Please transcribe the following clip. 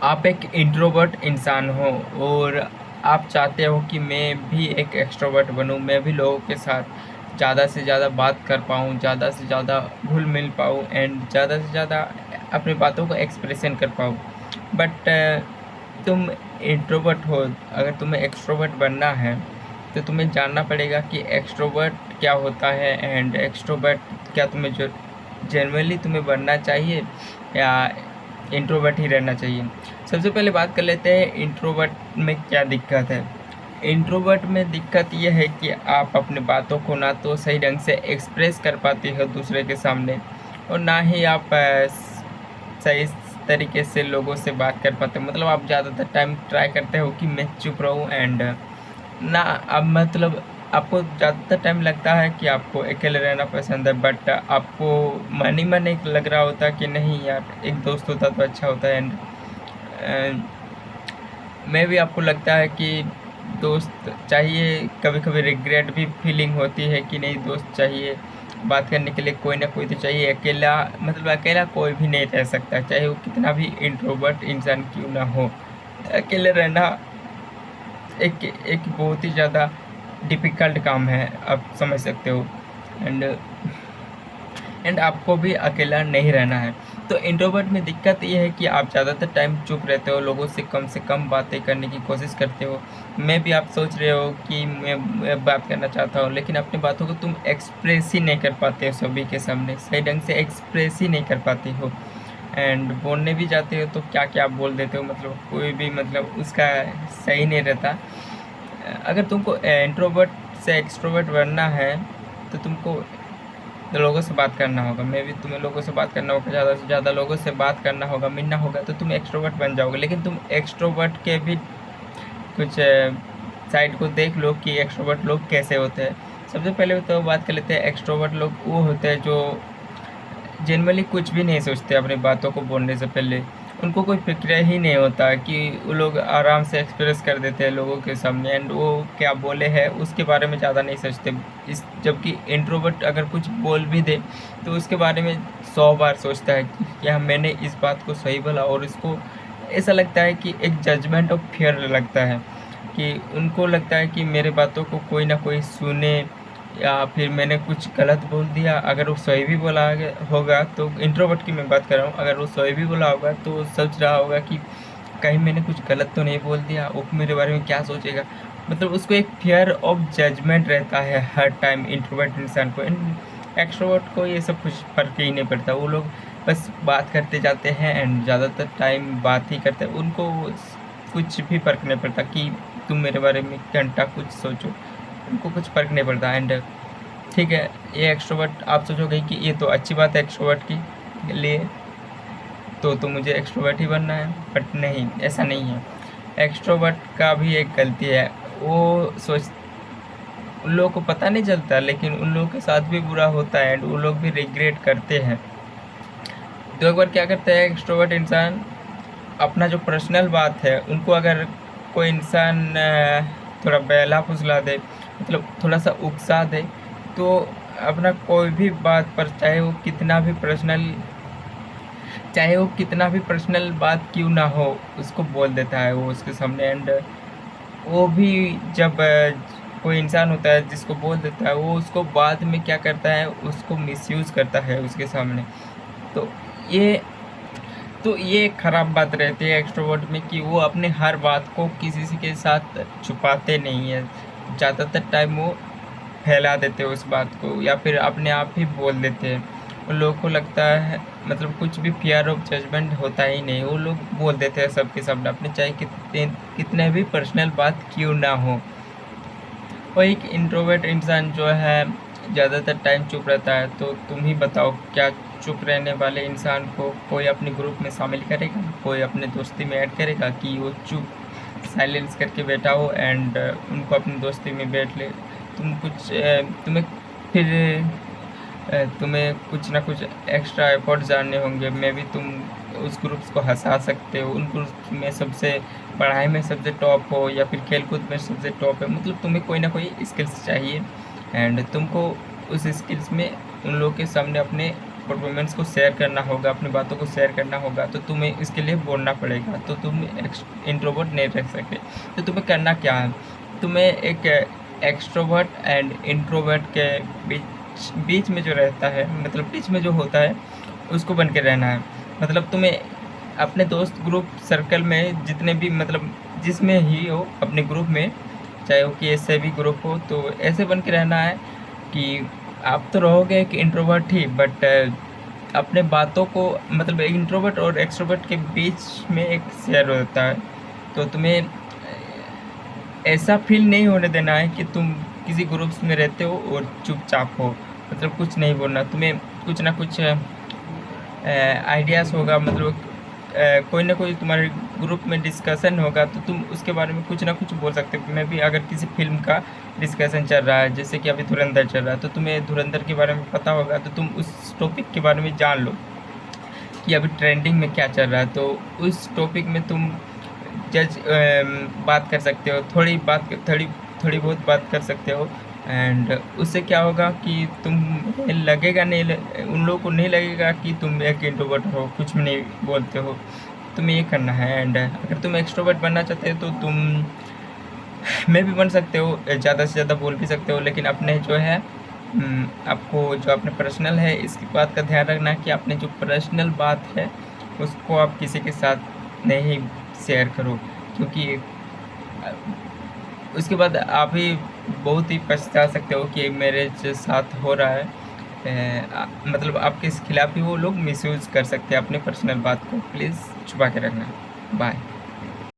आप एक इंट्रोवर्ट इंसान हो और आप चाहते हो कि मैं भी एक एक्सट्रोवर्ट बनूं, मैं भी लोगों के साथ ज़्यादा से ज़्यादा बात कर पाऊँ, ज़्यादा से ज़्यादा घुल मिल पाऊँ एंड ज़्यादा से ज़्यादा अपनी बातों को एक्सप्रेशन कर पाऊँ। बट तुम इंट्रोवर्ट हो, अगर तुम्हें एक्सट्रोवर्ट बनना है तो तुम्हें जानना पड़ेगा कि एक्सट्रोवर्ट क्या होता है एंड एक्सट्रोवर्ट क्या तुम्हें जो जेनुइनली तुम्हें बनना चाहिए या इंट्रोवर्ट ही रहना चाहिए। सबसे पहले बात कर लेते हैं इंट्रोवर्ट में क्या दिक्कत है। इंट्रोवर्ट में दिक्कत यह है कि आप अपनी बातों को ना तो सही ढंग से एक्सप्रेस कर पाते हो दूसरे के सामने और ना ही आप सही तरीके से लोगों से बात कर पाते हो। मतलब आप ज़्यादातर टाइम ट्राई करते हो कि मैं चुप रहूँ एंड ना, अब मतलब आपको ज़्यादातर टाइम लगता है कि आपको अकेले रहना पसंद है, बट आपको मन ही मन एक लग रहा होता है कि नहीं यार, एक दोस्त होता तो अच्छा होता है। एंड मैं भी आपको लगता है कि दोस्त चाहिए, कभी कभी रिग्रेट भी फीलिंग होती है कि नहीं, दोस्त चाहिए, बात करने के लिए कोई ना कोई तो चाहिए। अकेला मतलब अकेला कोई भी नहीं रह सकता, चाहे वो कितना भी इंट्रोवर्ट इंसान क्यों ना हो। अकेले रहना एक एक बहुत ही ज़्यादा डिफ़िकल्ट काम है, आप समझ सकते हो। एंड आपको भी अकेला नहीं रहना है। तो इंट्रोवर्ट में दिक्कत ये है कि आप ज़्यादातर टाइम चुप रहते हो, लोगों से कम बातें करने की कोशिश करते हो। मैं भी, आप सोच रहे हो कि मैं बात करना चाहता हूँ, लेकिन अपनी बातों को तुम एक्सप्रेस ही नहीं कर पाते हो सभी के सामने, सही ढंग से एक्सप्रेस ही नहीं कर पाते हो। एंड बोलने भी जाते हो तो क्या-क्या बोल देते हो, मतलब कोई भी मतलब उसका सही नहीं रहता। अगर तुमको इंट्रोवर्ट से एक्सट्रोवर्ट बनना है तो तुमको लोगों से बात करना होगा। मे बी तुम्हें लोगों से बात करना होगा, ज़्यादा से ज़्यादा लोगों से बात करना होगा, मिलना होगा, तो तुम एक्सट्रोवर्ट बन जाओगे। लेकिन तुम एक्सट्रोवर्ट के भी कुछ साइड को देख लो कि एक्सट्रोवर्ट लोग कैसे होते हैं। सबसे पहले तो बात कर लेते हैं, एक्सट्रोवर्ट लोग वो होते हैं जो जनरली कुछ भी नहीं सोचते अपनी बातों को बोलने से पहले। उनको कोई फ़िक्र ही नहीं होता कि वो लोग आराम से एक्सप्रेस कर देते हैं लोगों के सामने एंड वो क्या बोले हैं उसके बारे में ज़्यादा नहीं सोचते। इस जबकि इंट्रोवर्ट अगर कुछ बोल भी दे तो उसके बारे में 100 बार सोचता है कि क्या मैंने इस बात को सही बोला, और उसको ऐसा लगता है कि एक जजमेंट ऑफ फियर लगता है कि उनको लगता है कि मेरे बातों को कोई ना कोई सुने या फिर मैंने कुछ गलत बोल दिया। अगर वो सही भी बोला होगा तो इंट्रोवर्ट की मैं बात कर रहा हूँ, अगर वो सही भी बोला होगा तो वो सोच रहा होगा कि कहीं मैंने कुछ गलत तो नहीं बोल दिया, वो मेरे बारे में क्या सोचेगा। मतलब उसको एक फियर ऑफ जजमेंट रहता है हर टाइम इंट्रोवर्ट इंसान को। एक्सट्रोवर्ट को ये सब कुछ फ़र्क ही नहीं पड़ता, वो लोग बस बात करते जाते हैं एंड ज़्यादातर टाइम बात ही करते हैं। उनको कुछ भी फ़र्क नहीं पड़ता कि तुम मेरे बारे में घंटा कुछ सोचो, उनको कुछ फ़र्क नहीं पड़ता। एंड ठीक है, ये एक्सट्रोवर्ट, आप सोचोगे कि ये तो अच्छी बात है एक्सट्रोवर्ट के लिए, तो मुझे एक्सट्रोवर्ट ही बनना है, बट नहीं, ऐसा नहीं है। एक्सट्रोवर्ट का भी एक गलती है, वो सोच उन लोगों को पता नहीं चलता, लेकिन उन लोगों के साथ भी बुरा होता है एंड वो लोग भी रिग्रेट करते हैं। तो एक बार क्या करता है एक्सट्रोवर्ट इंसान, अपना जो पर्सनल बात है उनको अगर कोई इंसान थोड़ा बहला फुसला दे, मतलब थोड़ा सा उकसा दे, तो अपना कोई भी बात पर, चाहे वो कितना भी पर्सनल बात क्यों ना हो, उसको बोल देता है वो उसके सामने। एंड वो भी जब कोई इंसान होता है जिसको बोल देता है, वो उसको बाद में क्या करता है, उसको मिसयूज़ करता है उसके सामने। तो ये ये खराब बात रहती है एक्सट्रोवर्ट में कि वो अपने हर बात को किसी से के साथ छुपाते नहीं है, ज़्यादातर टाइम वो फैला देते हैं उस बात को या फिर अपने आप ही बोल देते हैं। उन लोगों को लगता है, मतलब कुछ भी फियर ऑफ जजमेंट होता ही नहीं, वो लोग बोल देते हैं सबके सामने अपने, चाहे कितने भी पर्सनल बात क्यों ना हो। और एक इंट्रोवर्ट इंसान जो है ज़्यादातर टाइम चुप रहता है। तो तुम ही बताओ, क्या चुप रहने वाले इंसान को कोई अपने ग्रुप में शामिल करेगा, कोई अपने दोस्ती में ऐड करेगा कि वो चुप साइलेंस करके बैठा हो एंड उनको अपनी दोस्ती में बैठ ले। तुम्हें कुछ ना कुछ एक्स्ट्रा एफर्ट डालने होंगे। मे बी तुम उस ग्रुप्स को हंसा सकते हो, उन ग्रुप्स में सबसे पढ़ाई में सबसे टॉप हो या फिर खेलकूद में सबसे टॉप है, मतलब तुम्हें कोई ना कोई स्किल्स चाहिए एंड तुमको उस स्किल्स में उन लोगों के सामने अपने परफॉर्मेंस को शेयर करना होगा, अपनी बातों को शेयर करना होगा, तो तुम्हें इसके लिए बोलना पड़ेगा। तो तुम इंट्रोवर्ट नहीं रह सकते। तो तुम्हें करना क्या है, तुम्हें एक एक्सट्रोवर्ट एंड इंट्रोवर्ट के बीच बीच में जो रहता है, मतलब बीच में जो होता है, उसको बन के रहना है। मतलब तुम्हें अपने दोस्त ग्रुप सर्कल में जितने भी, मतलब जिसमें ही हो अपने ग्रुप में, चाहे वो कि ऐसे भी ग्रुप हो, तो ऐसे बन के रहना है कि आप तो रहोगे एक इंट्रोवर्ट ही, बट अपने बातों को, मतलब इंट्रोवर्ट और एक्सट्रोवर्ट के बीच में एक शेयर होता है। तो तुम्हें ऐसा फील नहीं होने देना है कि तुम किसी ग्रुप्स में रहते हो और चुपचाप हो, मतलब कुछ नहीं बोलना। तुम्हें कुछ ना कुछ आइडियाज़ होगा, मतलब कोई ना कोई तुम्हारे ग्रुप में डिस्कशन होगा, तो तुम उसके बारे में कुछ ना कुछ बोल सकते हो। मैं भी, अगर किसी फिल्म का डिस्कशन चल रहा है, जैसे कि अभी धुरंधर चल रहा है, तो तुम्हें धुरंधर के बारे में पता होगा, तो तुम उस टॉपिक के बारे में जान लो कि अभी ट्रेंडिंग में क्या चल रहा है। तो उस टॉपिक में तुम जज बात कर सकते हो, थोड़ी बहुत बात कर सकते हो। एंड उससे क्या होगा कि तुम लगेगा नहीं, उन लोगों को नहीं लगेगा कि तुम एक इंट्रोवर्ट हो, कुछ भी नहीं बोलते हो। तुम्हें ये करना है। एंड अगर तुम एक्सट्रोवर्ट बनना चाहते हो तो तुम में भी बन सकते हो, ज़्यादा से ज़्यादा बोल भी सकते हो, लेकिन अपने जो है आपको जो अपने पर्सनल है, इसकी बात का ध्यान रखना कि अपने जो पर्सनल बात है उसको आप किसी के साथ नहीं शेयर करो, क्योंकि उसके बाद आप ही बहुत ही पछता सकते हो कि मेरे जो साथ हो रहा है, मतलब आपके खिलाफ ही वो लोग मिसयूज़ कर सकते हैं अपने पर्सनल बात को। प्लीज़ छुपा के रखना। बाय।